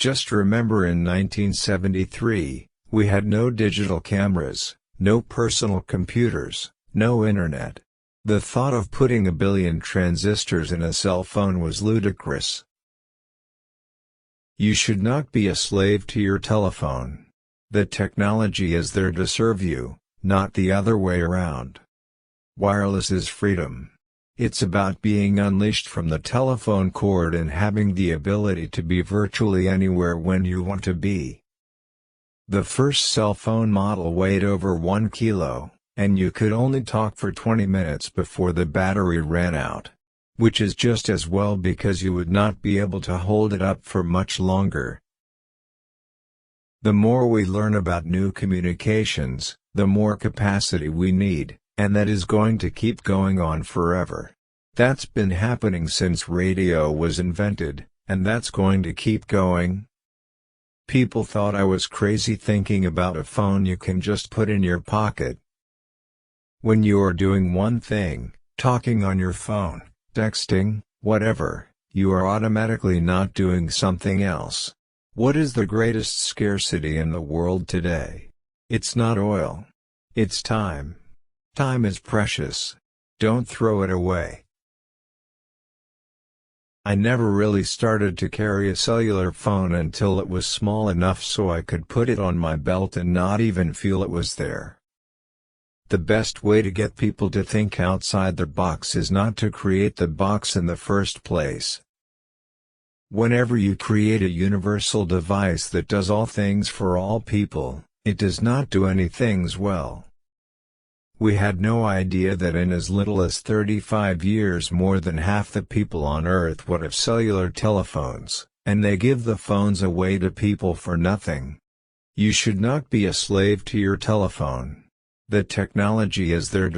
Just remember, in 1973, we had no digital cameras, no personal computers, no internet. The thought of putting a billion transistors in a cell phone was ludicrous. You should not be a slave to your telephone. The technology is there to serve you, not the other way around. Wireless is freedom. It's about being unleashed from the telephone cord and having the ability to be virtually anywhere when you want to be. The first cell phone model weighed over 1 kilo, and you could only talk for 20 minutes before the battery ran out. Which is just as well, because you would not be able to hold it up for much longer. The more we learn about new communications, the more capacity we need, and that is going to keep going on forever. That's been happening since radio was invented, and that's going to keep going. People thought I was crazy thinking about a phone you can just put in your pocket. When you are doing one thing, talking on your phone, texting, whatever, you are automatically not doing something else. What is the greatest scarcity in the world today? It's not oil. It's time. Time is precious. Don't throw it away. I never really started to carry a cellular phone until it was small enough so I could put it on my belt and not even feel it was there. The best way to get people to think outside the box is not to create the box in the first place. Whenever you create a universal device that does all things for all people, it does not do any things well. We had no idea that in as little as 35 years more than half the people on Earth would have cellular telephones, and they give the phones away to people for nothing. You should not be a slave to your telephone. The technology is there to